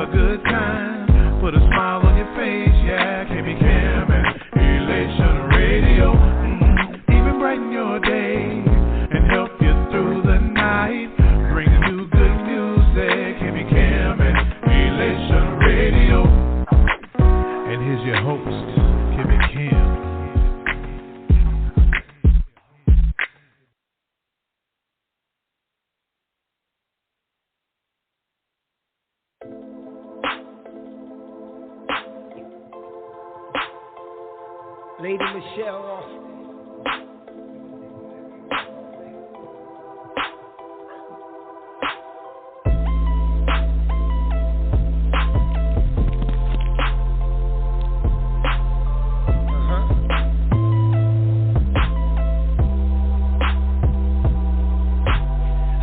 a good time. Put a smile on your face, yeah. KB Cam and Elation Radio. Even brighten your day and help you through the night. Bringing you good music. KB Cam and Elation Radio. And here's your host, KB Cam. Lady Michelle Austin.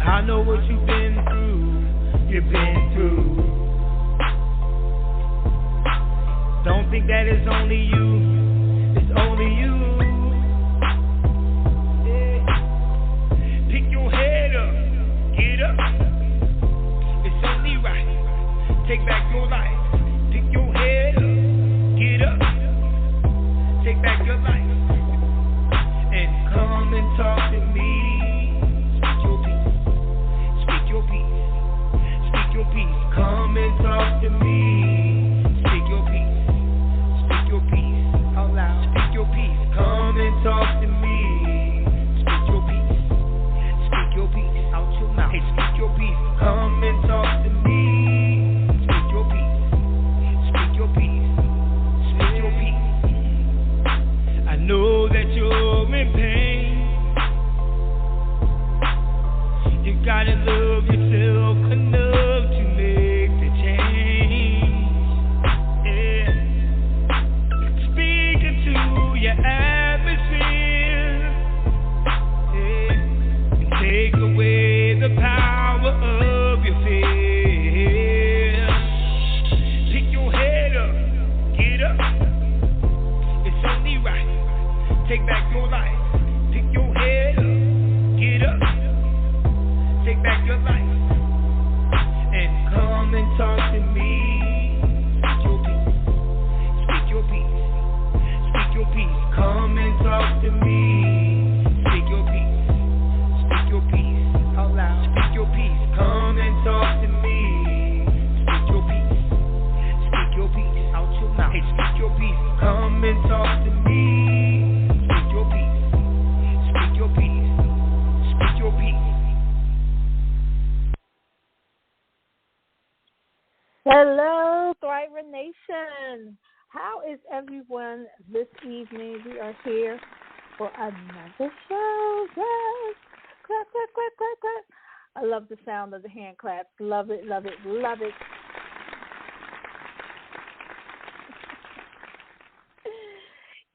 I know what you've been through. Don't think that it's only you. Only you. Yeah. Pick your head up, get up. It's only right. Take back your life. Pick your head up, get up. Take back your life. And come and talk to me. Speak your peace. Speak your peace. Speak your peace. Come and talk to me. Speak your peace. Speak your peace. Out loud. Speak your peace. Come and talk to me. Speak your peace. Speak your peace. Out your mouth. Hey, speak your peace. Come and talk to me. Speak your peace. Speak your peace. Speak your peace. I know that you're in pain. You gotta love yourself enough to make the change. Yeah. Your atmosphere, yeah, and take away the power of your fear. Pick your head up, get up. It's only right. Take back your life. Pick your head up, get up. Take back your life and come and talk to me. Speak your peace. Speak your peace. Speak your peace. Come and talk to me. Speak your peace. Speak your peace. Out loud. Speak your peace. Come and talk to me. Speak your peace. Speak your peace. Out your mouth. Hey, speak your peace. Come and talk to me. Speak your peace. Speak your peace. Speak your peace. Hello, Thriver Nation. How is everyone this evening? We are here for another show. Yes. Clap, clap, clap, clap, clap. I love the sound of the hand claps. Love it, love it, love it.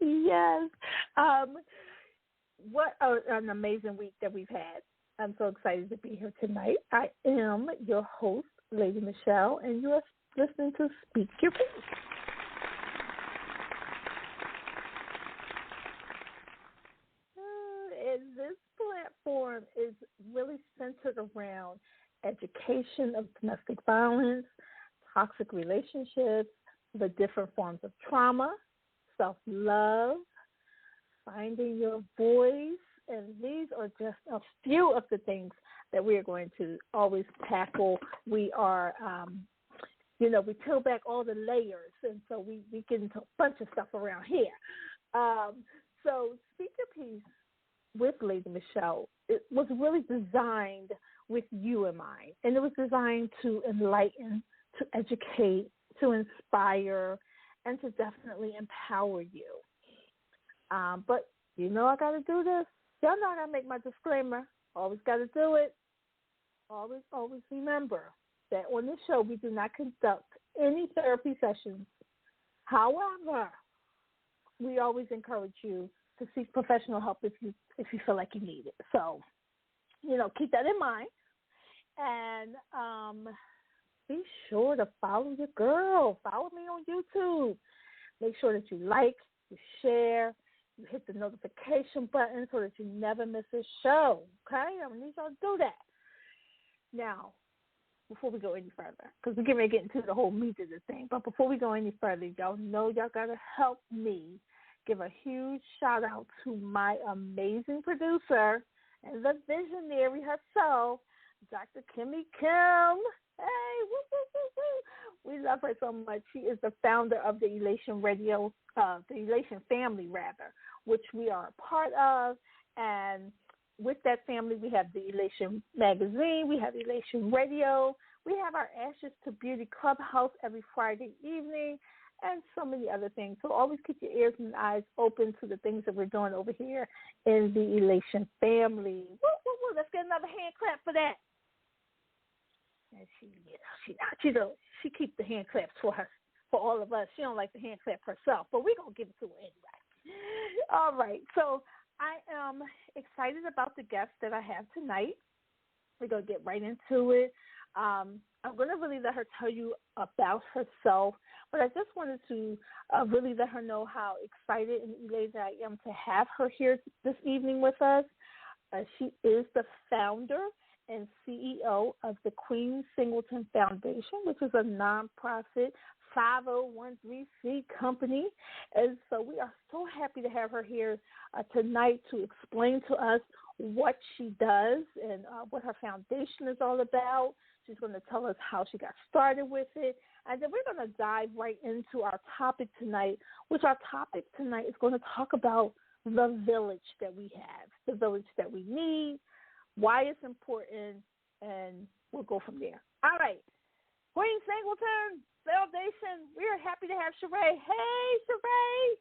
Yes. What an amazing week that we've had. I'm so excited to be here tonight. I am your host, Lady Michelle, and you are listening to Speak Your Peace. And this platform is really centered around education of domestic violence, toxic relationships, the different forms of trauma, self-love, finding your voice, and these are just a few of the things that we are going to always tackle. We are, we peel back all the layers, and so we get into a bunch of stuff around here. So Speak Your Peace with Lady Michelle, it was really designed with you in mind, and it was designed to enlighten, to educate, to inspire, and to definitely empower you. But I got to do this. Y'all know I got to make my disclaimer. Always got to do it. Always, always remember that on this show we do not conduct any therapy sessions. However, we always encourage you to seek professional help if you feel like you need it. So, keep that in mind. And be sure to follow your girl. Follow me on YouTube. Make sure that you like, you share, you hit the notification button so that you never miss a show. Okay? I need y'all to do that. Now, before we go any further, because we're getting ready to get into the whole meat of the thing. But before we go any further, y'all know y'all got to help me give a huge shout-out to my amazing producer and the visionary herself, Dr. Kimmy Kim. Hey, woo, woo, woo, woo. We love her so much. She is the founder of the Elation Radio, the Elation family, rather, which we are a part of. And with that family, we have the Elation magazine, we have Elation Radio, we have our Ashes to Beauty Clubhouse every Friday evening, and so many other things. So always keep your ears and eyes open to the things that we're doing over here in the Elation family. Woo, woo, woo. Let's get another hand clap for that. And she keeps the hand claps for all of us. She don't like the hand clap herself, but we're going to give it to her anyway. All right. So I am excited about the guest that I have tonight. We're going to get right into it. I'm going to really let her tell you about herself, but I just wanted to really let her know how excited and elated I am to have her here this evening with us. She is the founder and CEO of the Queen Singleton Foundation, which is a nonprofit 501c company. And so we are so happy to have her here tonight to explain to us what she does and what her foundation is all about. She's going to tell us how she got started with it. And then we're going to dive right into our topic tonight, which our topic tonight is going to talk about the village that we have, the village that we need, why it's important, and we'll go from there. All right. Queen Singleton Foundation, we are happy to have Sheree. Hey, Sheree.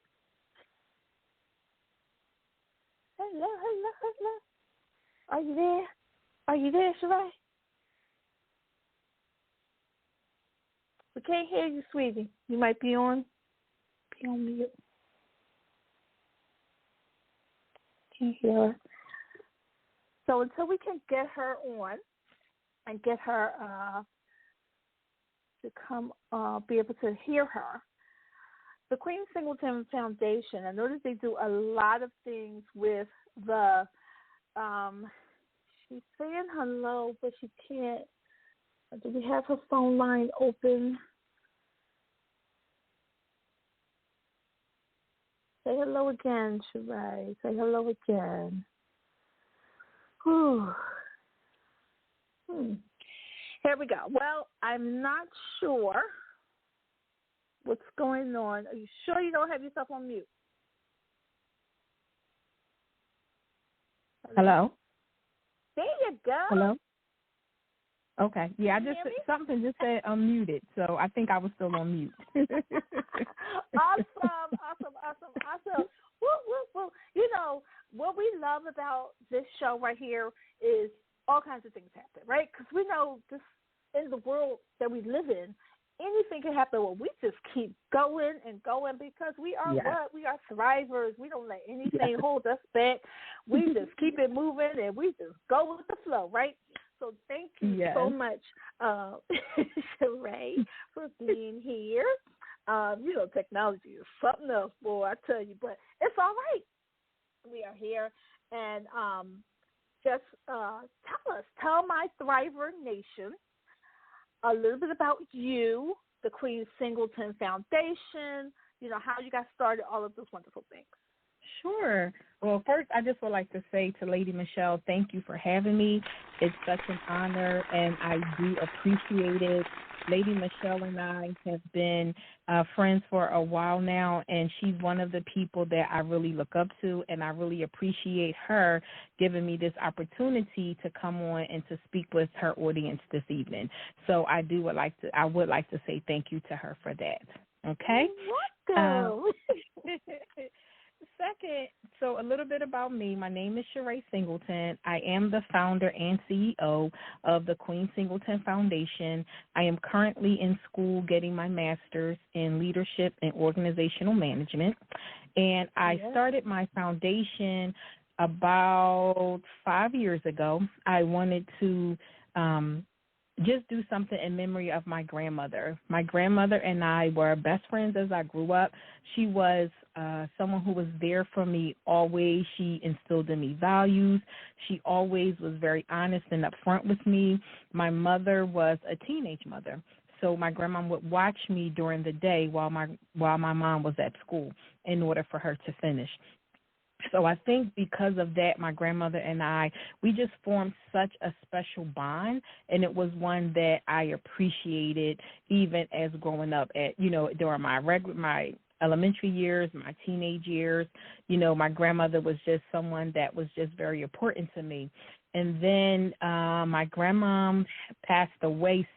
Hello, hello, hello. Are you there? Are you there, Sheree? We can't hear you, sweetie. You might be on mute. Can't hear her. So until we can get her on and get her to come be able to hear her, the Queen Singleton Foundation, I know that they do a lot of things with the, she's saying hello, but she can't. Do we have her phone line open? Say hello again, Sheree. Say hello again. Whew. Here we go. Well, I'm not sure what's going on. Are you sure you don't have yourself on mute? Hello? There you go. Hello? Okay. Yeah, something just said unmuted, so I think I was still on mute. Awesome. Woo, woo, woo. You know, what we love about this show right here is all kinds of things happen, right? Because we know this in the world that we live in, anything can happen. Well, we just keep going and going because we are what? We are thrivers. We don't let anything hold us back. We just keep it moving and we just go with the flow, right? So thank you so much, Sheree, for being here. You know, technology is something else, boy, I tell you, but it's all right. We are here, and just tell my Thriver Nation a little bit about you, the Queen Singleton Foundation, you know, how you got started, all of those wonderful things. Sure. Well, first, I just would like to say to Lady Michelle, thank you for having me. It's such an honor, and I do appreciate it. Lady Michelle and I have been friends for a while now, and she's one of the people that I really look up to, and I really appreciate her giving me this opportunity to come on and to speak with her audience this evening. So I would like to say thank you to her for that. Okay? Welcome. Second, so a little bit about me. My name is Sheree Singleton. I am the founder and CEO of the Queen Singleton Foundation. I am currently in school getting my master's in leadership and organizational management. And I started my foundation about 5 years ago. I wanted to just do something in memory of my grandmother. My grandmother and I were best friends as I grew up. She was someone who was there for me always. She instilled in me values. She always was very honest and upfront with me. My mother was a teenage mother, so my grandma would watch me during the day while my mom was at school in order for her to finish. So I think because of that, my grandmother and I, we just formed such a special bond, and it was one that I appreciated even as growing up at, during my elementary years, my teenage years. My grandmother was just someone that was just very important to me. And then my grandma passed away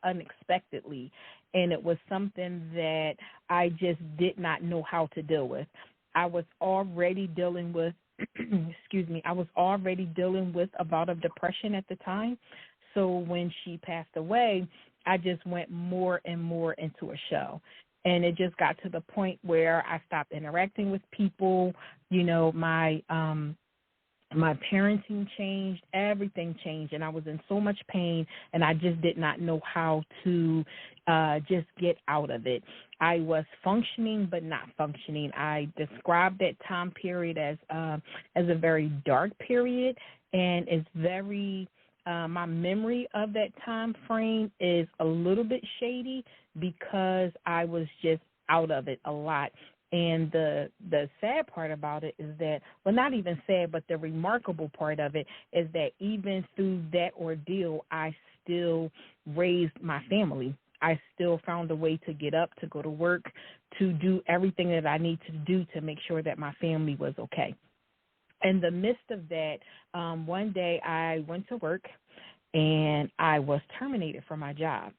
unexpectedly, and it was something that I just did not know how to deal with. I was already dealing with, I was already dealing with a bout of depression at the time. So when she passed away, I just went more and more into a shell. And it just got to the point where I stopped interacting with people. My parenting changed, everything changed, and I was in so much pain, and I just did not know how to just get out of it. I was functioning but not functioning. I described that time period as a very dark period, and it's very my memory of that time frame is a little bit shady because I was just out of it a lot. And the sad part about it is that, well, not even sad, but the remarkable part of it is that even through that ordeal, I still raised my family. I still found a way to get up, to go to work, to do everything that I need to do to make sure that my family was okay. In the midst of that, one day I went to work and I was terminated from my job.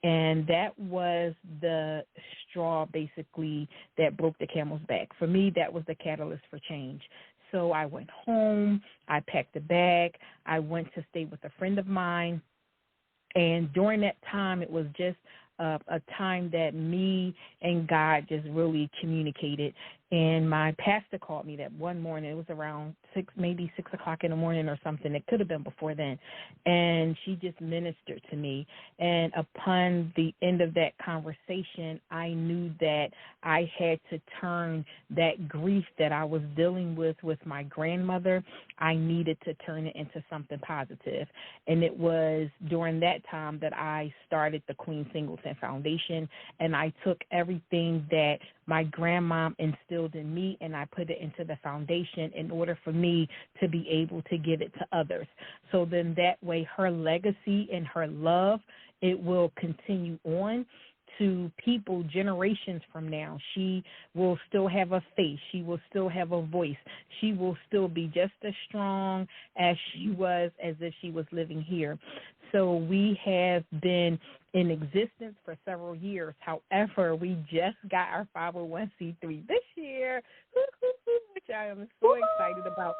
And that was the straw, basically, that broke the camel's back. For me, that was the catalyst for change. So I went home, I packed a bag, I went to stay with a friend of mine. And during that time, it was just a time that me and God just really communicated. And my pastor called me that one morning. It was around 6 o'clock in the morning or something. It could have been before then. And she just ministered to me. And upon the end of that conversation, I knew that I had to turn that grief that I was dealing with my grandmother, I needed to turn it into something positive. And it was during that time that I started the Queen Singleton Foundation, and I took everything that my grandmom instilled in me and I put it into the foundation in order for me to be able to give it to others. So then that way her legacy and her love, it will continue on to people generations from now. She will still have a face. She will still have a voice. She will still be just as strong as she was as if she was living here. So we have been in existence for several years. However, we just got our 501c3 this year, which I am so excited about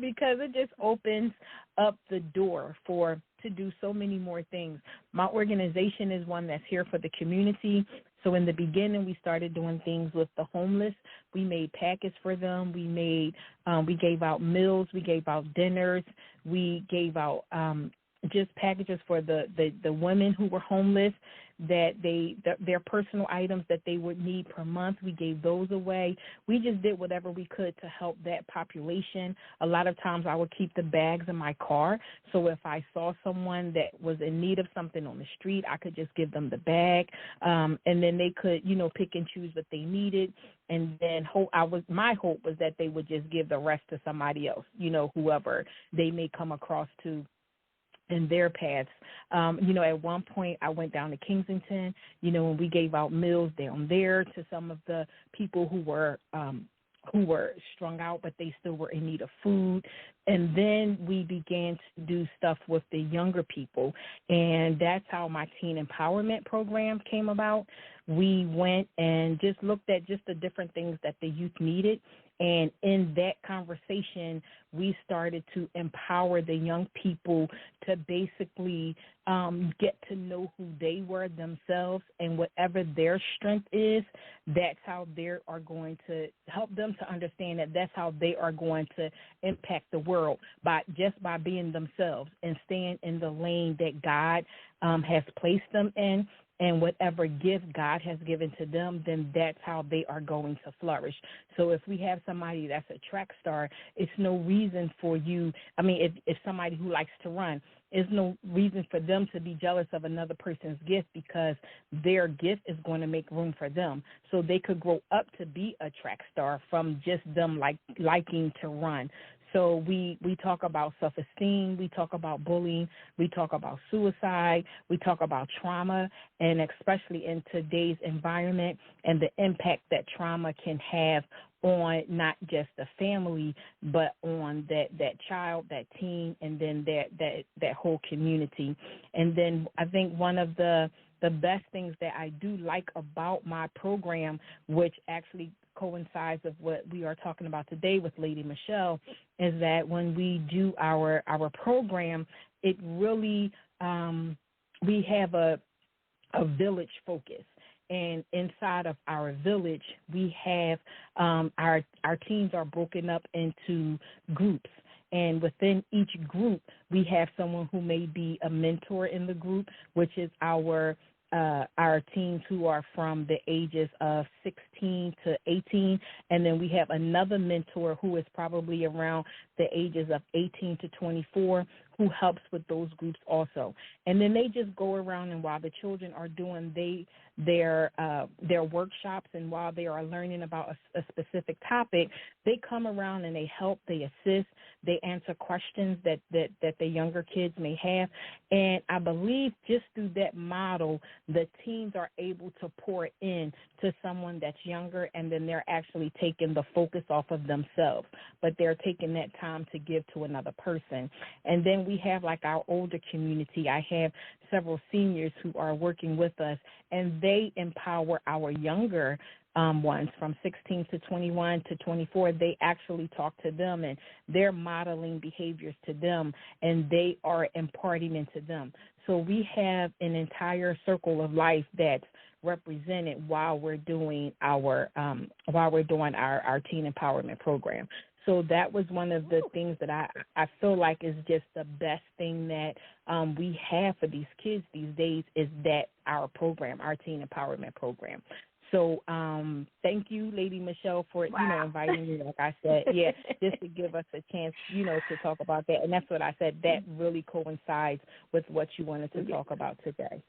because it just opens up the door to do so many more things. My organization is one that's here for the community. So in the beginning, we started doing things with the homeless. We made packets for them. We gave out meals. We gave out dinners. We gave out just packages for the women who were homeless, that their personal items that they would need per month. We gave those away. We just did whatever we could to help that population. A lot of times I would keep the bags in my car, so if I saw someone that was in need of something on the street, I could just give them the bag, and then they could, pick and choose what they needed. And then my hope was that they would just give the rest to somebody else, whoever they may come across to in their paths. At one point I went down to Kensington, and we gave out meals down there to some of the people who were strung out, but they still were in need of food. And then we began to do stuff with the younger people, and that's how my teen empowerment program came about. We went and just looked at just the different things that the youth needed. And in that conversation, we started to empower the young people to basically get to know who they were themselves, and whatever their strength is, that's how they are going to help them to understand that that's how they are going to impact the world, by being themselves and staying in the lane that God has placed them in. and whatever gift God has given to them, then that's how they are going to flourish. So if we have somebody that's a track star, it's no reason for you. I mean, if somebody who likes to run, there's no reason for them to be jealous of another person's gift, because their gift is going to make room for them. So they could grow up to be a track star from just them liking to run. So we talk about self-esteem, we talk about bullying, we talk about suicide, we talk about trauma, and especially in today's environment and the impact that trauma can have on not just the family, but on that child, that teen, and then that whole community. And then I think one of the best things that I do like about my program, which actually coincides with what we are talking about today with Lady Michelle, is that when we do our program, it really we have a village focus. And inside of our village, we have our teams are broken up into groups. And within each group, we have someone who may be a mentor in the group, which is our teens who are from the ages of 16 to 18. And then we have another mentor who is probably around the ages of 18 to 24, who helps with those groups also. And then they just go around, and while the children are doing their workshops, and while they are learning about a specific topic, they come around and they help, they assist, they answer questions that the younger kids may have. And I believe just through that model, the teens are able to pour in to someone that's younger, and then they're actually taking the focus off of themselves, but they're taking that time to give to another person. And then we have like our older community. I have several seniors who are working with us, and they empower our younger ones from 16 to 21 to 24. They actually talk to them, and they're modeling behaviors to them, and they are imparting into them. So we have an entire circle of life that's represented while we're doing our teen empowerment program. So that was one of the things that I feel like is just the best thing that we have for these kids these days, is that our program, our teen empowerment program. So thank you, Lady Michelle, for inviting me, like I said, just to give us a chance, to talk about that. And that's what I said, that really coincides with what you wanted to talk about today.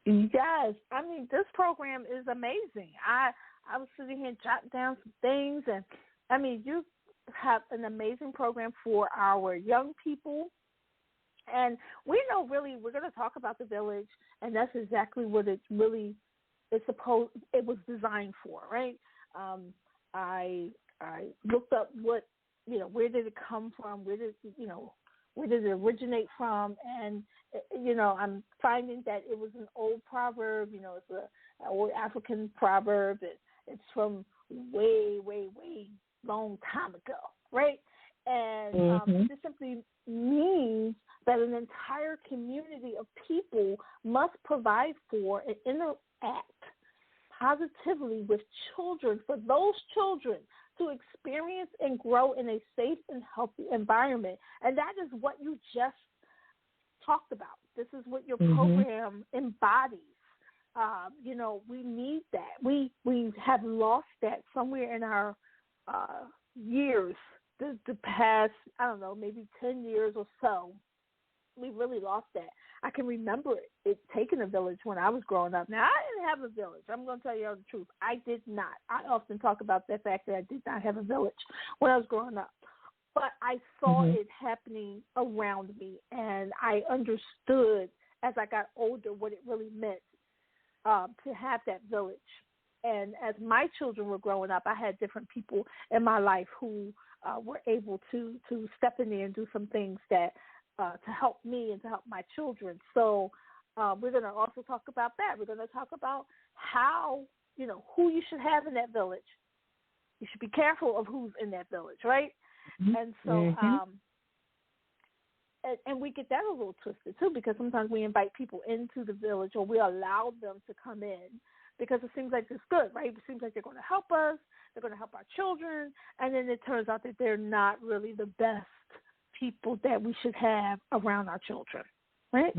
Yes. I mean, this program is amazing. I was sitting here jotting down some things, and, I mean, you have an amazing program for our young people. And we know really we're going to talk about the village, and that's exactly what it really it was designed for, right? I looked up what, where did it come from? Where did it originate from? And, I'm finding that it was an old proverb, it's an old African proverb. It's from way, way, way long time ago, right? And this simply means that an entire community of people must provide for and interact positively with children, for those children to experience and grow in a safe and healthy environment. And that is what you just talked about. This is what your program embodies. We need that. We have lost that somewhere in our years, the past, I don't know, maybe 10 years or so. We really lost that. I can remember it taking a village when I was growing up. Now, I didn't have a village. I'm going to tell you all the truth. I did not. I often talk about the fact that I did not have a village when I was growing up. But I saw it happening around me, and I understood as I got older what it really meant to have that village. And as my children were growing up, I had different people in my life who were able to step in there and do some things that to help me and to help my children. So we're going to also talk about that. We're going to talk about how, who you should have in that village. You should be careful of who's in that village, right? And so, and we get that a little twisted too, because sometimes we invite people into the village, or we allow them to come in because it seems like it's good, right? It seems like they're going to help us, they're going to help our children, and then it turns out that they're not really the best people that we should have around our children, right?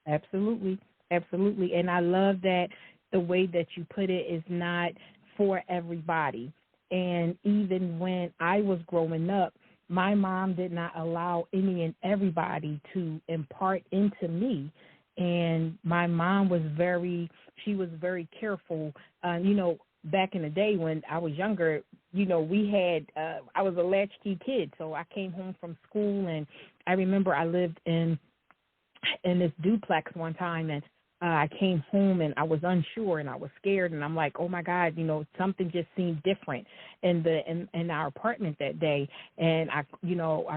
Absolutely. Absolutely. And I love that the way that you put it is not for everybody. And even when I was growing up, my mom did not allow any and everybody to impart into me. And my mom was she was very careful. Back in the day when I was younger, we had, I was a latchkey kid. So I came home from school, and I remember I lived in this duplex one time, and I came home and I was unsure and I was scared, and I'm like, oh my God, something just seemed different in our apartment that day. And I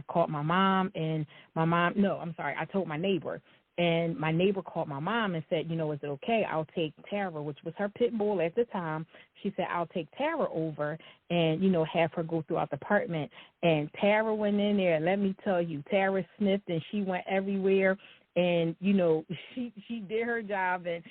called my mom, and I told my neighbor, and my neighbor called my mom and said, is it okay? I'll take Tara, which was her pit bull at the time. She said, I'll take Tara over and, have her go throughout the apartment. And Tara went in there, and let me tell you, Tara sniffed and she went everywhere. And, she did her job, and,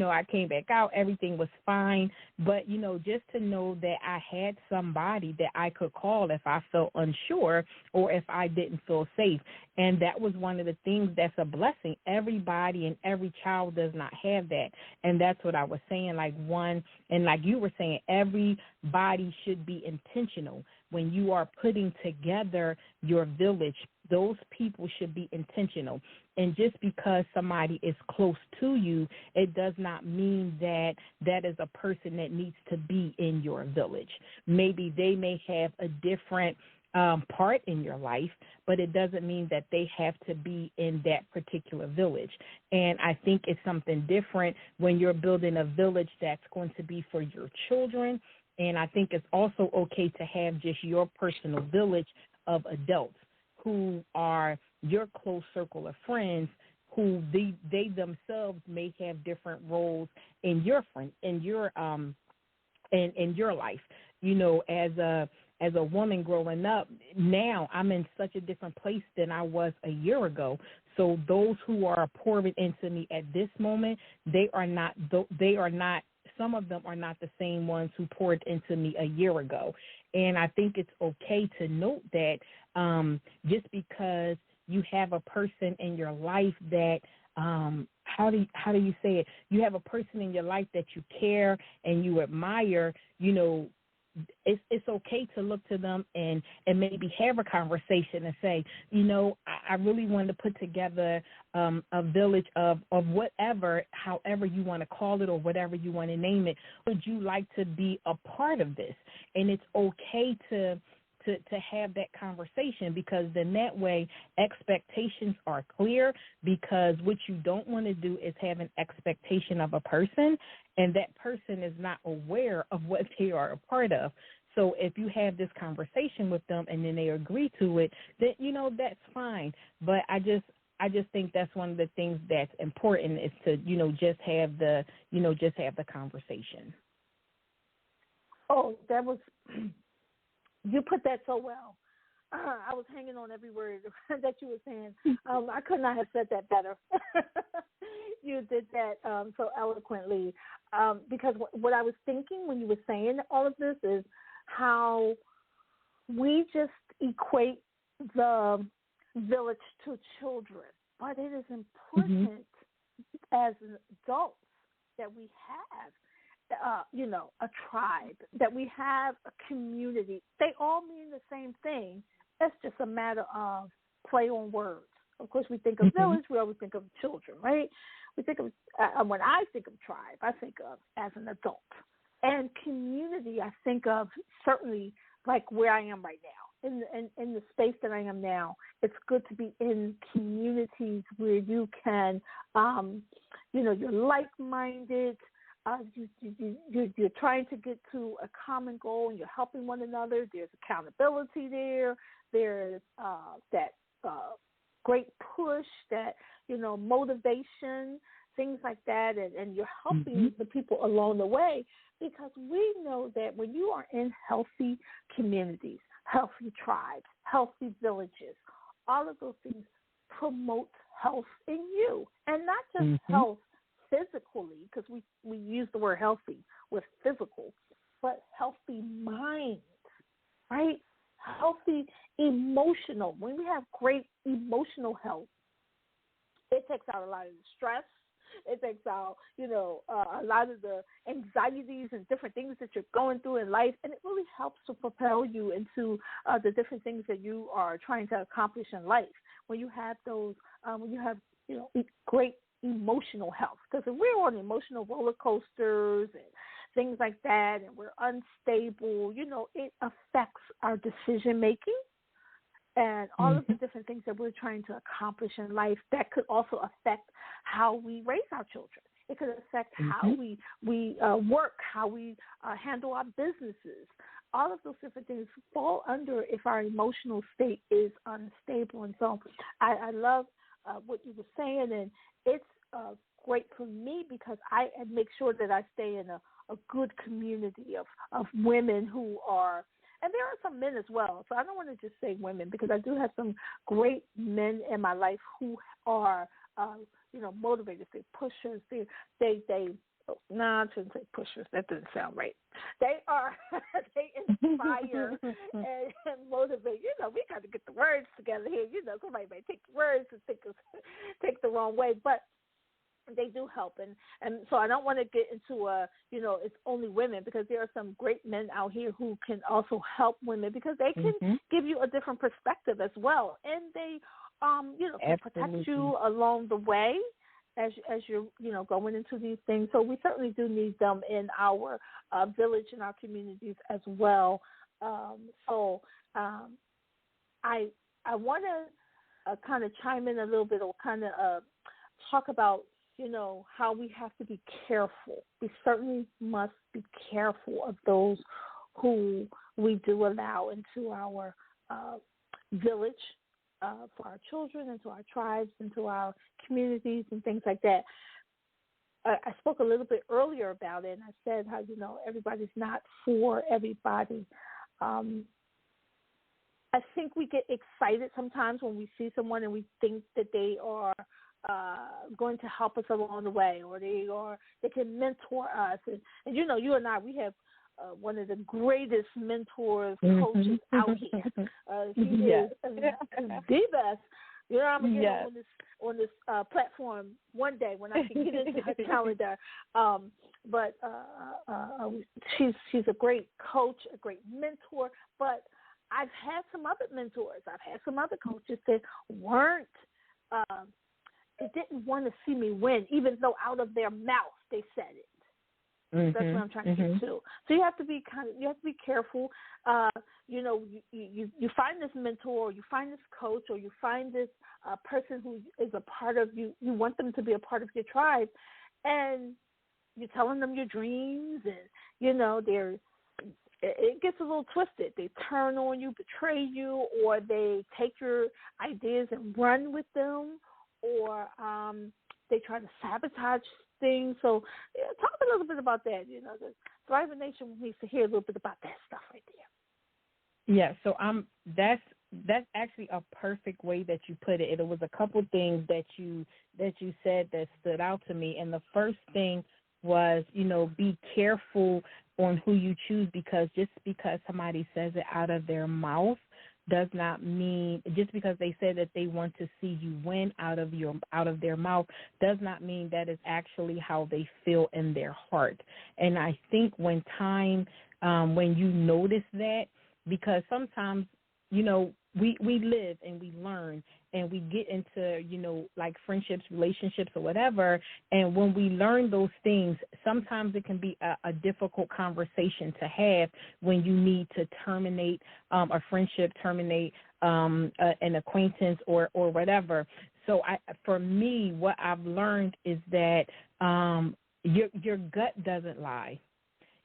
I came back out. Everything was fine. But, just to know that I had somebody that I could call if I felt unsure or if I didn't feel safe. And that was one of the things that's a blessing. Everybody and every child does not have that. And that's what I was saying, and like you were saying, everybody should be intentional. When you are putting together your village, those people should be intentional. And just because somebody is close to you, it does not mean that that is a person that needs to be in your village. Maybe they may have a different part in your life, but it doesn't mean that they have to be in that particular village. And I think it's something different when you're building a village that's going to be for your children. And I think it's also okay to have just your personal village of adults who are your close circle of friends, who they themselves may have different roles in your life. As a woman growing up, now I'm in such a different place than I was a year ago. So those who are pouring into me at this moment, some of them are not the same ones who poured into me a year ago. And I think it's okay to note that just because you have a person in your life that, how do you say it? You have a person in your life that you care and you admire, it's okay to look to them and maybe have a conversation and say, I really want to put together a village of whatever, however you want to call it or whatever you want to name it. Would you like to be a part of this? And it's okay to have that conversation, because then that way expectations are clear, because what you don't want to do is have an expectation of a person and that person is not aware of what they are a part of. So if you have this conversation with them and then they agree to it, then, that's fine. But I just think that's one of the things that's important is to, just have the conversation. Oh, that was... You put that so well. I was hanging on every word that you were saying. I could not have said that better. You did that so eloquently. Because what I was thinking when you were saying all of this is how we just equate the village to children. But it is important as adults that we have a tribe, that we have a community. They all mean the same thing. It's just a matter of play on words. Of course, we think of village, we always think of children, right? We think of, when I think of tribe, I think of as an adult. And community, I think of certainly like where I am right now, in the space that I am now. It's good to be in communities where you can, you're like-minded. You're trying to get to a common goal, and you're helping one another. There's accountability there. There's that great push, that motivation, things like that, and you're helping the people along the way, because we know that when you are in healthy communities, healthy tribes, healthy villages, all of those things promote health in you, and not just health physically, because we use the word healthy with physical, but healthy minds, right? Healthy emotional. When we have great emotional health, It takes out a lot of the stress. It takes out, a lot of the anxieties and different things that you're going through in life, and it really helps to propel you into the different things that you are trying to accomplish in life. When you have those, great emotional health, because if we're on emotional roller coasters and things like that, and we're unstable, it affects our decision making. And all of the different things that we're trying to accomplish in life, that could also affect how we raise our children. It could affect how we work, how we handle our businesses. All of those different things fall under if our emotional state is unstable. And so I love what you were saying, and it's great for me because I make sure that I stay in a good community of women who are, and there are some men as well. So I don't want to just say women, because I do have some great men in my life who are, motivators. They're pushers. I shouldn't say pushers. That doesn't sound right. They are, they inspire and motivate. We got to get the words together here. Somebody may take the words and take the wrong way, but they do help, and so I don't want to get into it's only women, because there are some great men out here who can also help women, because they can give you a different perspective as well, and they can protect you along the way as you're going into these things. So we certainly do need them in our village, in our communities as well. I want to kind of chime in a little bit, or kind of talk about how we have to be careful. We certainly must be careful of those who we do allow into our village, for our children, into our tribes, into our communities, and things like that. I spoke a little bit earlier about it, and I said how, everybody's not for everybody. I think we get excited sometimes when we see someone and we think that they are going to help us along the way, or they can mentor us. And you and I, we have one of the greatest mentors, coaches out here. He is the best. I'm gonna get on this platform one day when I can get into her calendar. But she's a great coach, a great mentor. But I've had some other mentors. I've had some other coaches that weren't. They didn't want to see me win, even though out of their mouth they said it. That's what I'm trying to get to. So you have to be careful. You find this mentor, or you find this coach, or you find this person who is a part of you. You want them to be a part of your tribe, and you're telling them your dreams, and it gets a little twisted. They turn on you, betray you, or they take your ideas and run with them, or they try to sabotage things. So talk a little bit about that. The Thriving Nation needs to hear a little bit about that stuff right there. Yeah, so that's actually a perfect way that you put it. It was a couple things that you said that stood out to me, and the first thing was, be careful on who you choose, because just because somebody says it out of their mouth does not mean, just because they say that they want to see you win out of their mouth does not mean that is actually how they feel in their heart. And I think when you notice that, because sometimes, we live and we learn and we get into, like friendships, relationships, or whatever. And when we learn those things, sometimes it can be a difficult conversation to have when you need to terminate a friendship, terminate an acquaintance, or whatever. So for me, what I've learned is that your gut doesn't lie.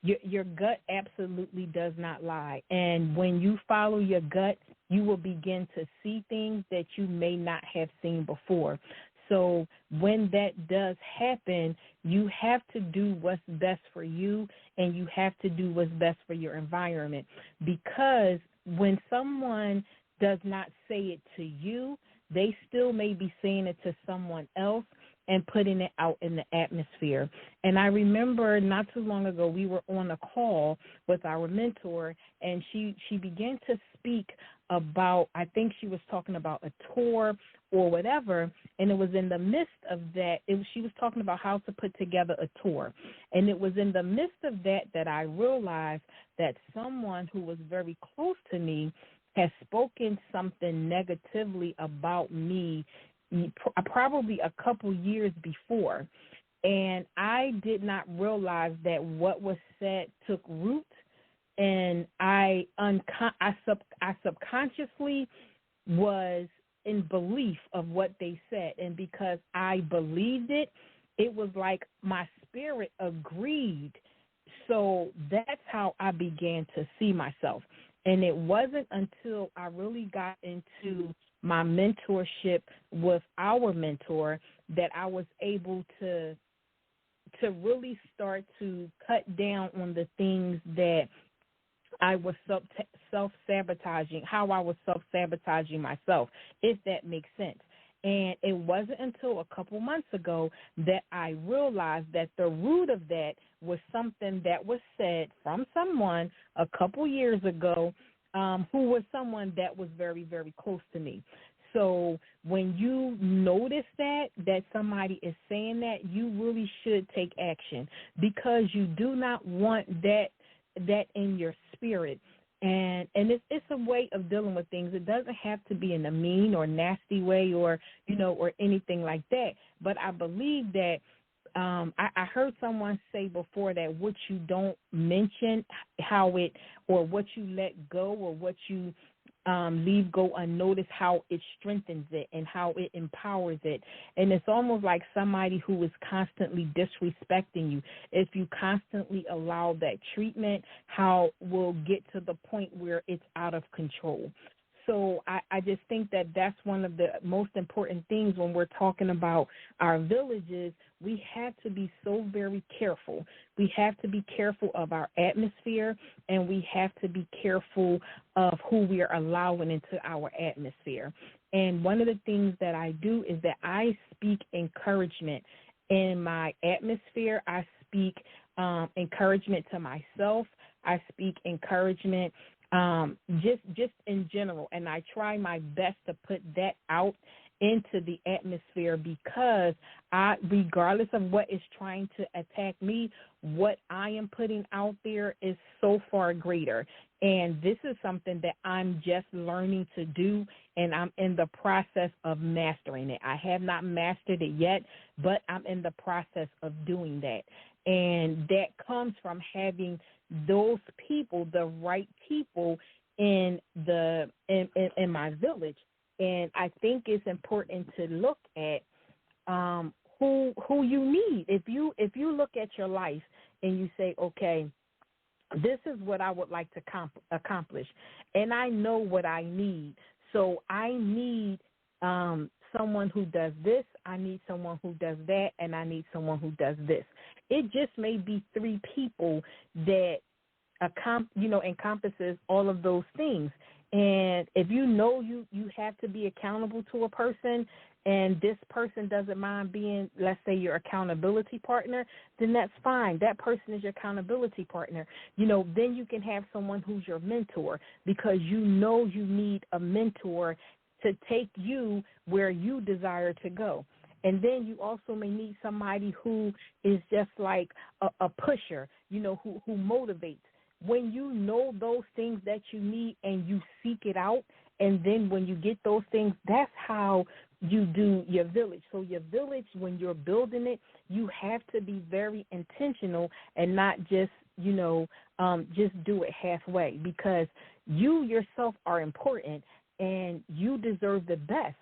Your gut absolutely does not lie. And when you follow your gut, you will begin to see things that you may not have seen before. So when that does happen, you have to do what's best for you, and you have to do what's best for your environment. Because when someone does not say it to you, they still may be saying it to someone else. and putting it out in the atmosphere. And I remember not too long ago we were on a call with our mentor, and she began to speak about, I think she was talking about a tour or whatever, and it was in the midst of that, she was talking about how to put together a tour. And it was in the midst of that I realized that someone who was very close to me has spoken something negatively about me probably a couple years before. And I did not realize that what was said took root, and I subconsciously was in belief of what they said. And because I believed it, it was like my spirit agreed. So that's how I began to see myself. And it wasn't until I really got into my mentorship with our mentor that I was able to really start to cut down on the things that I was self-sabotaging, how I was self-sabotaging myself, if that makes sense. And it wasn't until a couple months ago that I realized that the root of that was something that was said from someone a couple years ago who was someone that was very, very close to me. So when you notice that somebody is saying that, you really should take action, because you do not want that in your spirit. And it's a way of dealing with things. It doesn't have to be in a mean or nasty way or anything like that. But I believe that I heard someone say before that what you don't mention, or what you let go, or what you leave go unnoticed, how it strengthens it and how it empowers it. And it's almost like somebody who is constantly disrespecting you. If you constantly allow that treatment, how we'll get to the point where it's out of control. So I just think that that's one of the most important things when we're talking about our villages. We have to be so very careful. We have to be careful of our atmosphere, and we have to be careful of who we are allowing into our atmosphere. And one of the things that I do is that I speak encouragement in my atmosphere. I speak encouragement to myself. I speak encouragement just in general, and I try my best to put that out into the atmosphere, because regardless of what is trying to attack me, what I am putting out there is so far greater. And this is something that I'm just learning to do, and I'm in the process of mastering it. I have not mastered it yet, but I'm in the process of doing that. And that comes from having those people, the right people in my village. And I think it's important to look at who you need. If you look at your life and you say, okay, this is what I would like to accomplish, and I know what I need. So I need someone who does this, I need someone who does that, and I need someone who does this. It just may be 3 people that encompasses all of those things. And if you know you have to be accountable to a person, and this person doesn't mind being, let's say, your accountability partner, then that's fine. That person is your accountability partner. Then you can have someone who's your mentor, because you need a mentor to take you where you desire to go. And then you also may need somebody who is just like a pusher, who motivates. When you know those things that you need and you seek it out, and then when you get those things, that's how you do your village. So your village, when you're building it, you have to be very intentional and not just, just do it halfway, because you yourself are important and you deserve the best.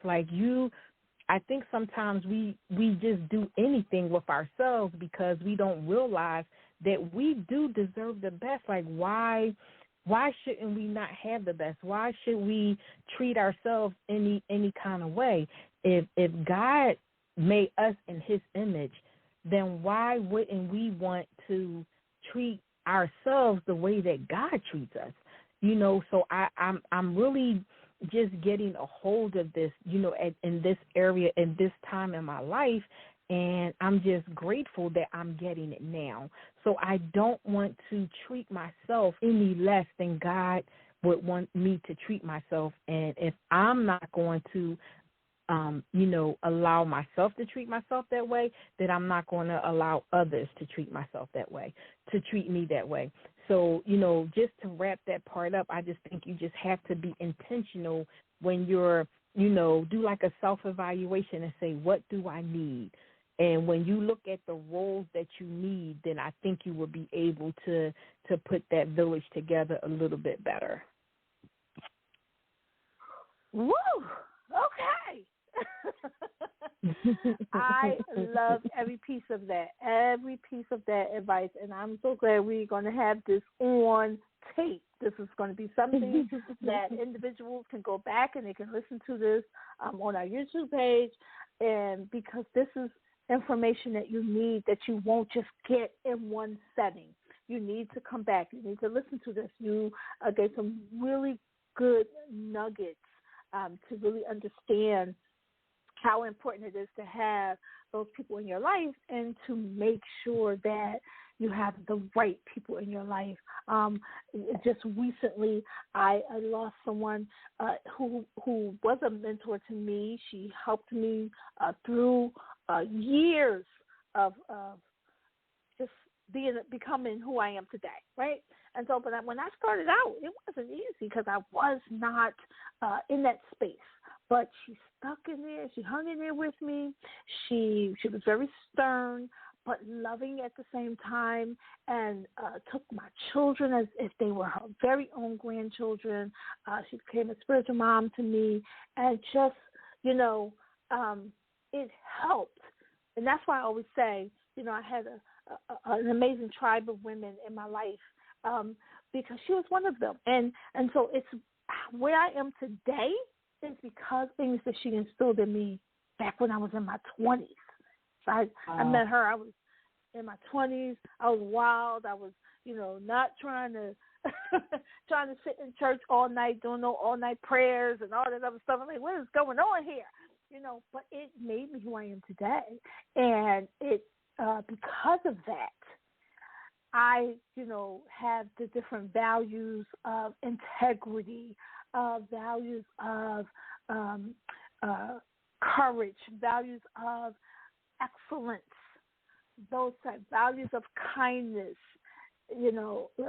I think sometimes we just do anything with ourselves because we don't realize that we do deserve the best. Like, why shouldn't we not have the best? Why should we treat ourselves any kind of way? If God made us in His image, then why wouldn't we want to treat ourselves the way that God treats us? So I'm really just getting a hold of this, in this area, in this time in my life. And I'm just grateful that I'm getting it now. So I don't want to treat myself any less than God would want me to treat myself. And if I'm not going to, allow myself to treat myself that way, then I'm not going to allow others to treat myself that way, to treat me that way. So, just to wrap that part up, I just think you just have to be intentional when you're, do like a self-evaluation and say, what do I need? And when you look at the roles that you need, then I think you will be able to put that village together a little bit better. Woo! Okay. I love every piece of that advice, and I'm so glad we're going to have this on tape. This is going to be something that individuals can go back and they can listen to this on our YouTube page, and because this is information that you need that you won't just get in one setting. You need to come back. You need to listen to this. You get some really good nuggets to really understand how important it is to have those people in your life and to make sure that you have the right people in your life. Just recently, I lost someone who was a mentor to me. She helped me through years of just becoming who I am today, right? And so, but when I started out, it wasn't easy because I was not in that space. But she stuck in there. She hung in there with me. She was very stern, but loving at the same time, and took my children as if they were her very own grandchildren. She became a spiritual mom to me, and just, it helped. And that's why I always say, I had an amazing tribe of women in my life because she was one of them. And so it's where I am today is because things that she instilled in me back when I was in my 20s. So I met her. I was in my 20s. I was wild. I was, not trying to sit in church all night, doing no all-night prayers and all that other stuff. I'm like, what is going on here? But it made me who I am today. And it because of that, I, have the different values of integrity, values of courage, values of excellence, those type values of kindness,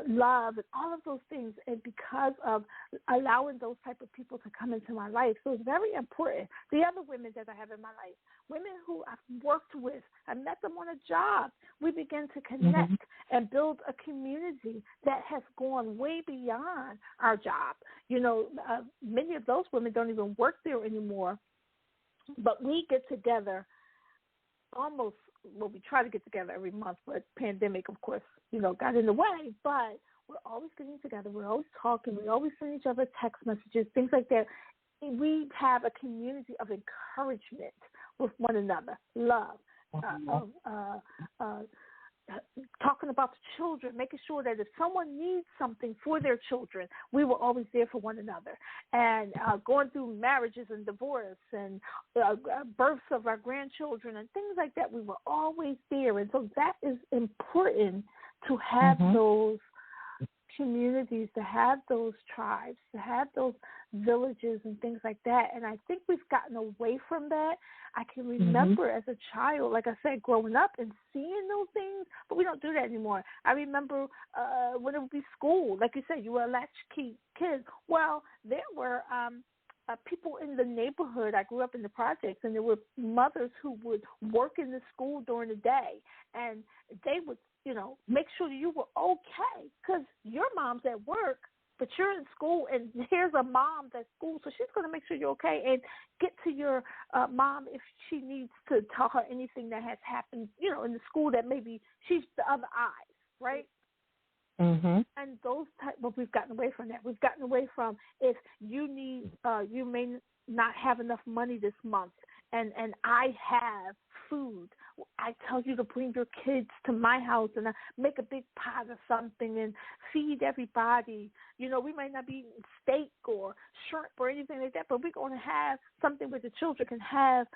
love, and all of those things. And because of allowing those type of people to come into my life, so it's very important. The other women that I have in my life, women who I've worked with, I met them on a job. We began to connect and build a community that has gone way beyond our job. Many of those women don't even work there anymore, but we get together we try to get together every month, but pandemic, of course, got in the way. But we're always getting together. We're always talking. We always send each other text messages, things like that. We have a community of encouragement with one another, love, talking about the children, making sure that if someone needs something for their children, we were always there for one another. And going through marriages and divorce and births of our grandchildren and things like that, we were always there. And so that is important to have those communities, to have those tribes, to have those villages and things like that. And I think we've gotten away from that. I can remember as a child, like I said, growing up and seeing those things, but we don't do that anymore. I remember when it would be school, like you said, you were a latchkey kid. Well, there were people in the neighborhood. I grew up in the projects, and there were mothers who would work in the school during the day, and they would make sure that you were okay because your mom's at work, but you're in school, and here's a mom that's school, so she's going to make sure you're okay and get to your mom if she needs to tell her anything that has happened, in the school that maybe she's the other eyes, right? And those but we've gotten away from that. We've gotten away from if you need, you may not have enough money this month, and I have food. I tell you to bring your kids to my house and I make a big pot of something and feed everybody. You know, we might not be eating steak or shrimp or anything like that, but we're going to have something where the children can have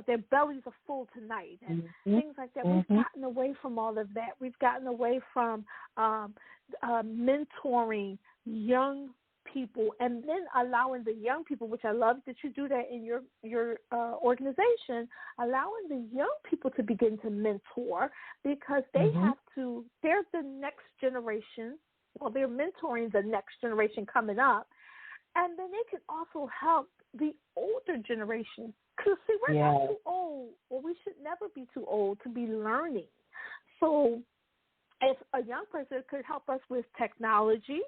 their bellies are full tonight and things like that. We've gotten away from all of that. We've gotten away from mentoring young people and then allowing the young people, which I love that you do that in your organization, allowing the young people to begin to mentor because they have to, they're the next generation. Well, they're mentoring the next generation coming up. And then they can also help the older generation. Because, see, we're not too old, or we should never be too old to be learning. So if a young person could help us with technology,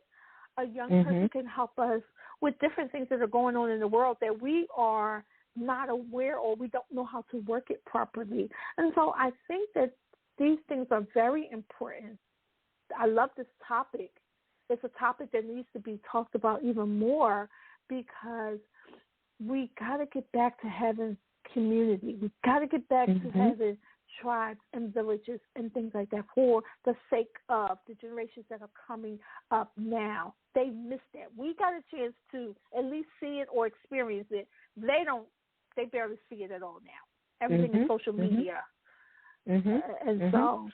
a young person can help us with different things that are going on in the world that we are not aware or we don't know how to work it properly. And so I think that these things are very important. I love this topic. It's a topic that needs to be talked about even more because we got to get back to having community. We got to get back to having tribes and villages and things like that for the sake of the generations that are coming up now. They missed that. We got a chance to at least see it or experience it. They barely see it at all now. Everything is social media. And so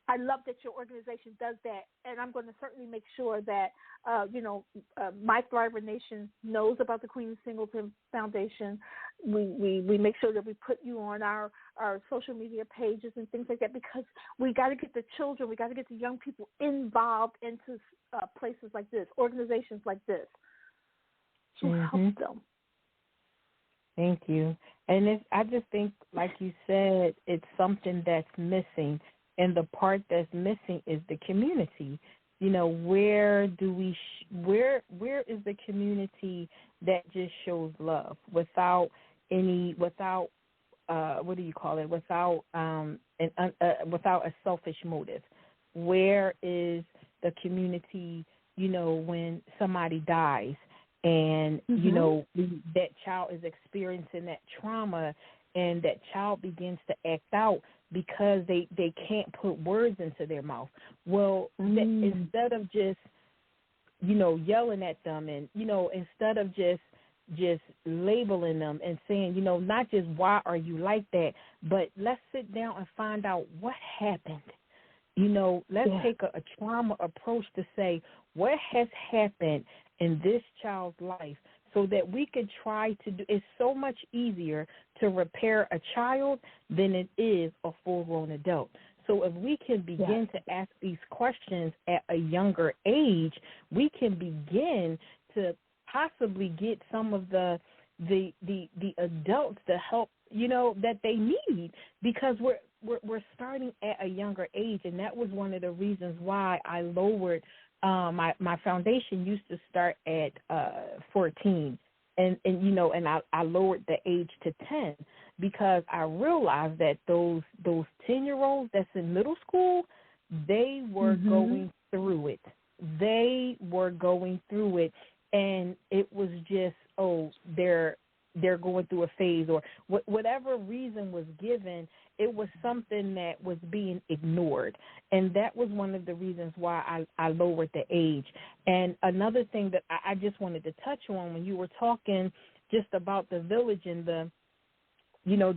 I love that your organization does that, and I'm going to certainly make sure that, My Thriver Nation knows about the Queen Singleton Foundation. We make sure that we put you on our social media pages and things like that because we got to get the children, we got to get the young people involved into places like this, organizations like this to help them. Thank you. And I just think, like you said, it's something that's missing. And the part that's missing is the community. You know, where is the community that just shows love without without a selfish motive? Where is the community, when somebody dies and, that child is experiencing that trauma and that child begins to act out because they can't put words into their mouth. Well, instead of just, yelling at them and, instead of just labeling them and saying, not just why are you like that, but let's sit down and find out what happened. Let's take a trauma approach to say what has happened in this child's life so that we could try to do. It's so much easier to repair a child than it is a full-grown adult. So if we can begin to ask these questions at a younger age, we can begin to possibly get some of the adults to help, that they need, because we're starting at a younger age, and that was one of the reasons why I lowered my foundation used to start at 14, and I lowered the age to 10 because I realized that those 10-year-olds that's in middle school, they were going through it. They were going through it, and it was just, they're going through a phase, or whatever reason was given, it was something that was being ignored. And that was one of the reasons why I lowered the age. And another thing that I just wanted to touch on when you were talking just about the village and the,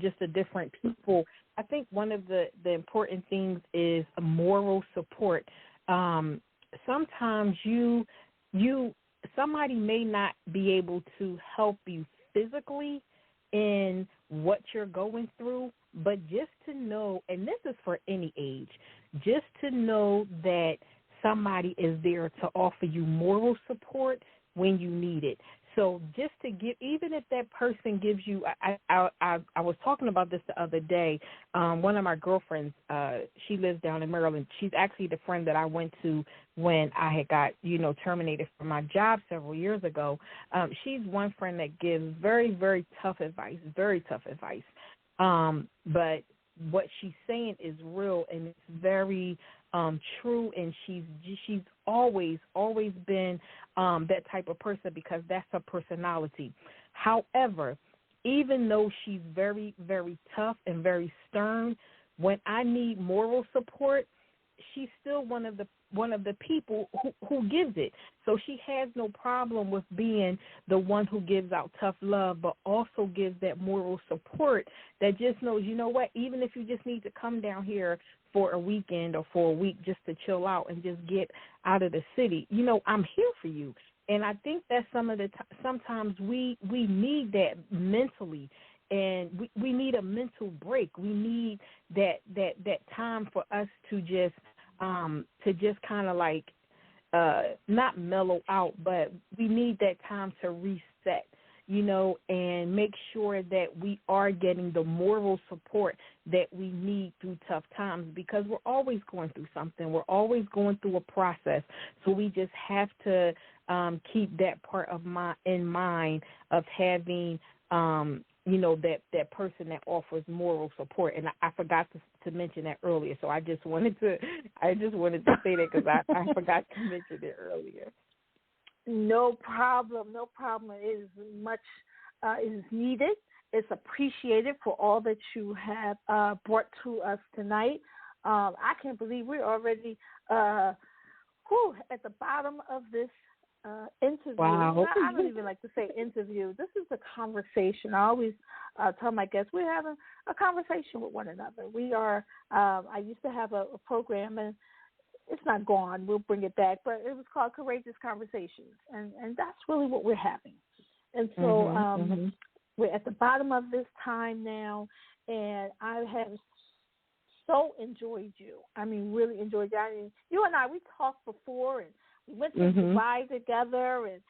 just the different people, I think one of the important things is a moral support. Sometimes somebody may not be able to help you physically in what you're going through, but just to know, and this is for any age, just to know that somebody is there to offer you moral support when you need it. So just to give, even if that person gives you, I was talking about this the other day. One of my girlfriends, she lives down in Maryland. She's actually the friend that I went to when I had got, terminated from my job several years ago. She's one friend that gives very, very tough advice, but what she's saying is real, and it's very true, and she's always been that type of person because that's her personality. However, even though she's very, very tough and very stern, when I need moral support, she's still one of the people who gives it. So she has no problem with being the one who gives out tough love, but also gives that moral support that just knows, you know what, even if you just need to come down here for a weekend or for a week just to chill out and just get out of the city, you know, I'm here for you. And I think that sometimes we need that mentally, and we need a mental break. We need that time for us to just kind of like not mellow out, but we need that time to reset, you know, and make sure that we are getting the moral support that we need through tough times, because we're always going through something. We're always going through a process. So we just have to keep that part in mind of having, you know, that person that offers moral support. And I forgot to mention that earlier. So I just wanted to say that because I forgot to mention it earlier. No problem. It is much is needed. It's appreciated for all that you have brought to us tonight. I can't believe we're already at the bottom of this interview. Wow. I don't even like to say interview. This is a conversation. I always tell my guests we're having a conversation with one another. We are. I used to have a program, and it's not gone. We'll bring it back, but it was called Courageous Conversations, and that's really what we're having. And so we're at the bottom of this time now, and I have so enjoyed you. I mean, really enjoyed you. I mean, you and I, we talked before, and we went to Dubai together, and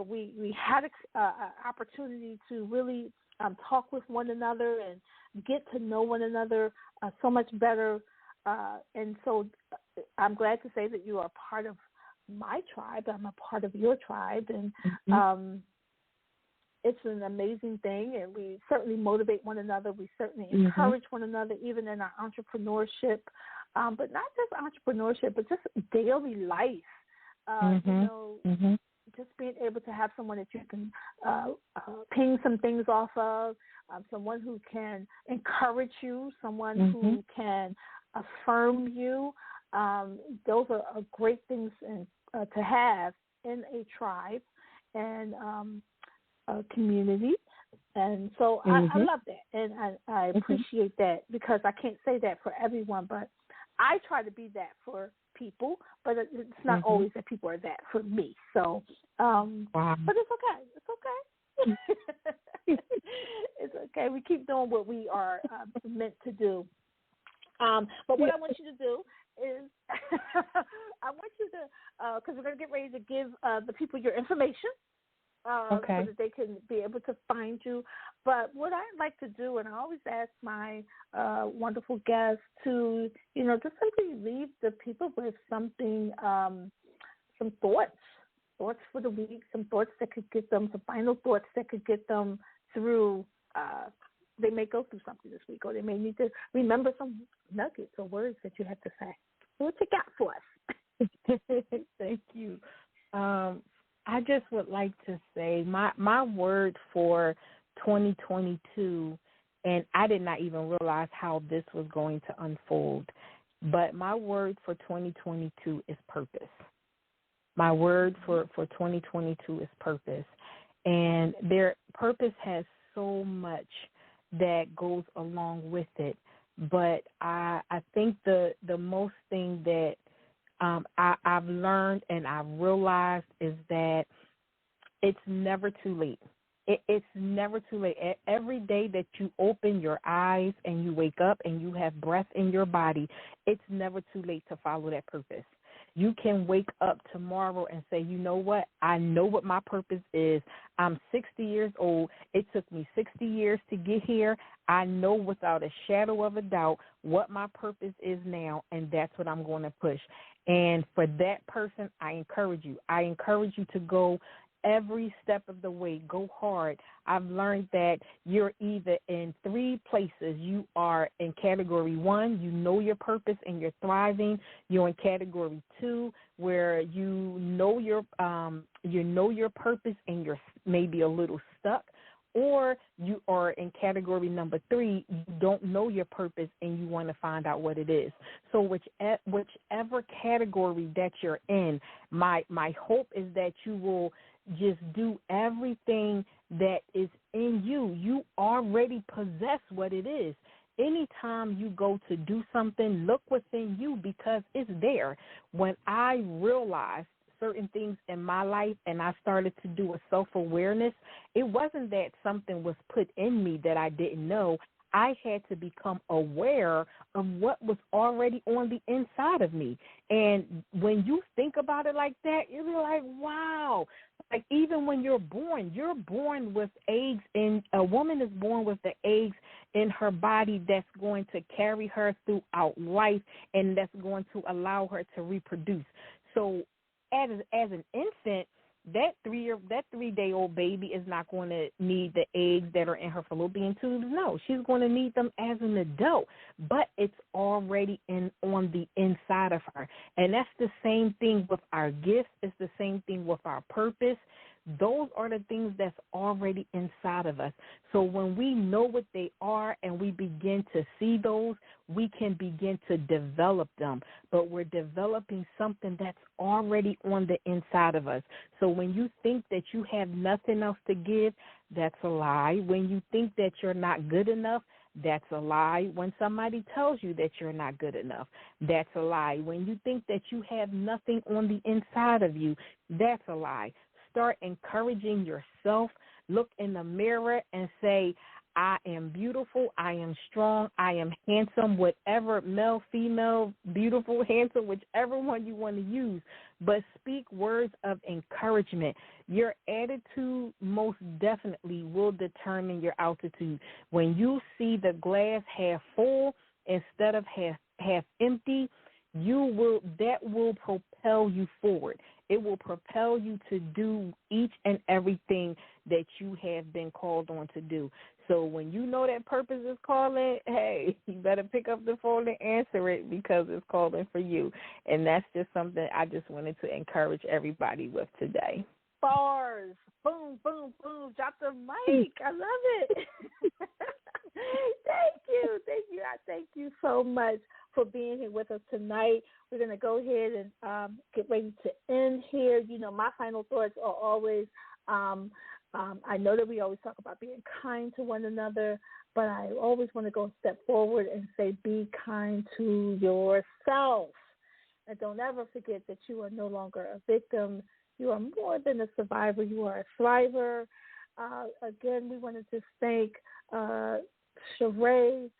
we had an opportunity to really talk with one another and get to know one another so much better. And so I'm glad to say that you are part of my tribe. I'm a part of your tribe, and it's an amazing thing, and we certainly motivate one another. We certainly encourage one another, even in our entrepreneurship, but not just entrepreneurship, but just daily life. You know, just being able to have someone that you can ping some things off of, someone who can encourage you, someone who can affirm you. Those are great things to have in a tribe and a community. And so I love that, and I appreciate that, because I can't say that for everyone, but I try to be that for people, but it's not always that people are that for me. So, but it's okay. It's okay. We keep doing what we are meant to do. But what I want you to do is I want you to, because we're going to get ready to give the people your information so that they can be able to find you. But what I'd like to do, and I always ask my wonderful guests to, you know, just simply leave the people with something, some thoughts for the week, some thoughts that could get them, some final thoughts that could get them through. They may go through something this week, or they may need to remember some nuggets or words that you have to say. What you got for us? Thank you. I just would like to say my word for 2022, and I did not even realize how this was going to unfold, but my word for 2022 is purpose. My word for 2022 is purpose. And their purpose has so much that goes along with it. But I think the most thing that I've learned and I've realized is that it's never too late. It's never too late. Every day that you open your eyes and you wake up and you have breath in your body, it's never too late to follow that purpose. You can wake up tomorrow and say, you know what? I know what my purpose is. I'm 60 years old. It took me 60 years to get here. I know without a shadow of a doubt what my purpose is now, and that's what I'm going to push. And for that person, I encourage you. I encourage you to go every step of the way. Go hard. I've learned that you're either in three places. You are in category 1, you know your purpose and you're thriving. You're in category 2, where you know your purpose and you're maybe a little stuck. or you are in category number 3, you don't know your purpose and you want to find out what it is. So whichever category that you're in, my hope is that you will just do everything that is in you. You already possess what it is. Anytime you go to do something, look within you because it's there. When I realized certain things in my life and I started to do a self-awareness, it wasn't that something was put in me that I didn't know. I had to become aware of what was already on the inside of me. And when you think about it like that, you'll be like, wow. Like even when you're born with eggs, and a woman is born with the eggs in her body that's going to carry her throughout life and that's going to allow her to reproduce. So as an infant, that 3-day-old baby is not going to need the eggs that are in her fallopian tubes. No, she's going to need them as an adult, but it's already on the inside of her. And that's the same thing with our gifts. It's the same thing with our purpose. Those are the things that's already inside of us. So when we know what they are and we begin to see those, we can begin to develop them. But we're developing something that's already on the inside of us. So when you think that you have nothing else to give, that's a lie. When you think that you're not good enough, that's a lie. When somebody tells you that you're not good enough, that's a lie. When you think that you have nothing on the inside of you, that's a lie. Start encouraging yourself. Look in the mirror and say, I am beautiful, I am strong, I am handsome, whatever, male, female, beautiful, handsome, whichever one you want to use. But speak words of encouragement. Your attitude most definitely will determine your altitude. When you see the glass half full instead of half empty, that will propel you forward. It will propel you to do each and everything that you have been called on to do. So when you know that purpose is calling, hey, you better pick up the phone and answer it because it's calling for you. And that's just something I just wanted to encourage everybody with today. Bars. Boom, boom, boom. Drop the mic. I love it. Thank you. I thank you so much for being here with us tonight. We're going to go ahead and get ready to end here. You know, my final thoughts are always, I know that we always talk about being kind to one another, but I always want to go a step forward and say be kind to yourself. And don't ever forget that you are no longer a victim. You are more than a survivor. You are a thriver. Again, we want to just thank Sheree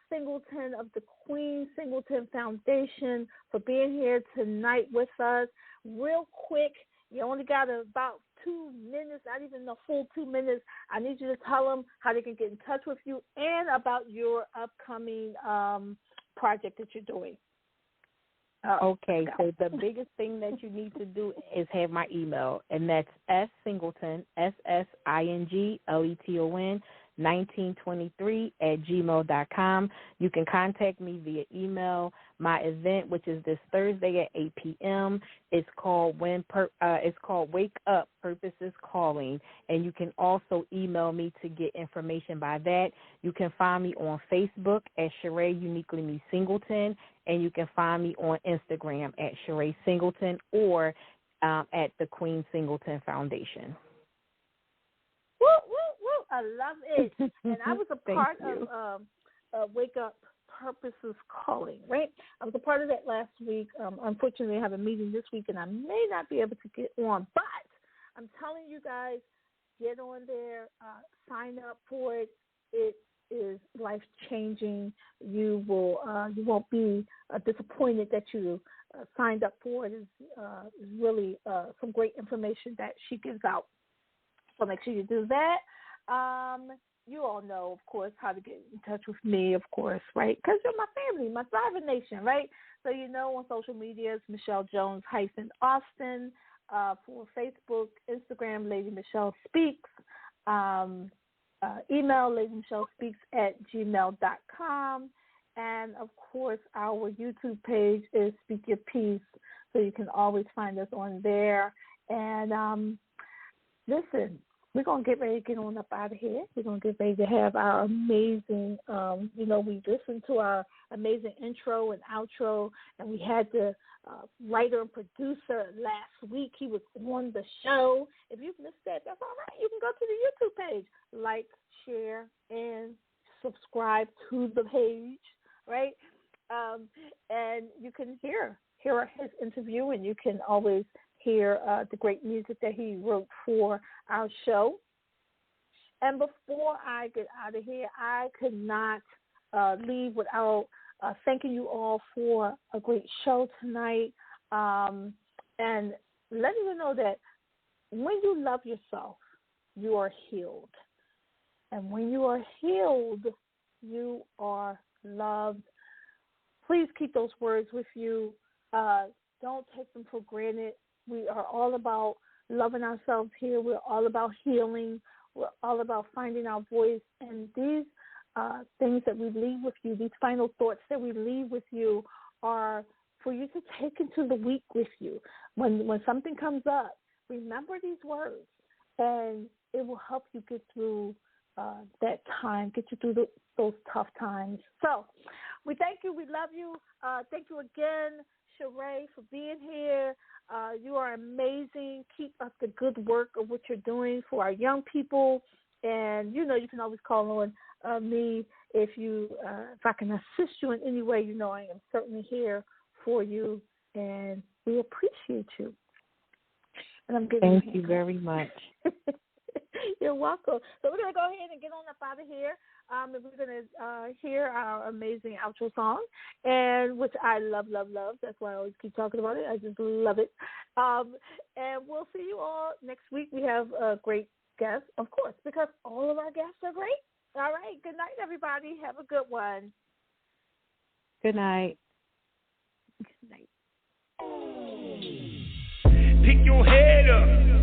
Singleton of the Queen Singleton Foundation for being here tonight with us. Real quick, you only got about 2 minutes, not even a full 2 minutes. I need you to tell them how they can get in touch with you and about your upcoming project that you're doing. Okay, so the biggest thing that you need to do is have my email, and that's ssingleton, SSINGLETON, 1923@gmail.com. You can contact me via email. My event, which is this Thursday at 8 p.m., it's called Wake Up, Purpose is Calling, and you can also email me to get information by that. You can find me on Facebook at Sheree Uniquely Me Singleton, and you can find me on Instagram at Sheree Singleton or at the Queen Singleton Foundation. Woo, woo, woo. I love it. And I was a part of Wake Up, Purpose is Calling, right? I was a part of that last week. Unfortunately, I have a meeting this week, and I may not be able to get on. But I'm telling you guys, get on there, sign up for it. It is life-changing. You won't be disappointed that you signed up for it. It's really some great information that she gives out. So make sure you do that. You all know, of course, how to get in touch with me, of course, right? Because you're my family, my Thriving Nation, right? So you know on social media, it's Michelle Jones-Austin. For Facebook, Instagram, Lady Michelle Speaks. Email LadyMichelleSpeaks@gmail.com. And, of course, our YouTube page is Speak Your Peace, so you can always find us on there. And listen, we're going to get ready to get on up out of here. We're going to get ready to have our amazing, we listened to our amazing intro and outro, and we had the writer and producer last week. He was on the show. If you've missed that, that's all right. You can go to the YouTube page, like, share, and subscribe to the page, right? And you can hear his interview, and you can always hear the great music that he wrote for our show. And before I get out of here, I could not leave without thanking you all for a great show tonight, and letting you know that when you love yourself, you are healed. And when you are healed, you are loved. Please keep those words with you. Don't take them for granted. We are all about loving ourselves here. We're all about healing. We're all about finding our voice. And these things that we leave with you, these final thoughts that we leave with you, are for you to take into the week with you. When something comes up, remember these words, and it will help you get through that time, get you through those tough times. So we thank you. We love you. Thank you again, Sheree, for being here. You are amazing. Keep up the good work of what you're doing for our young people. And, you can always call on me if I can assist you in any way. I am certainly here for you, and we appreciate you. And I'm giving Thank you very much. You're welcome. So we're going to go ahead and get on up out of here. And we're going to hear our amazing outro song, and which I love, love, love. That's why I always keep talking about it. I just love it. And we'll see you all next week. We have a great guest, of course, because all of our guests are great. All right. Good night, everybody. Have a good one. Good night. Good night. Pick your head up.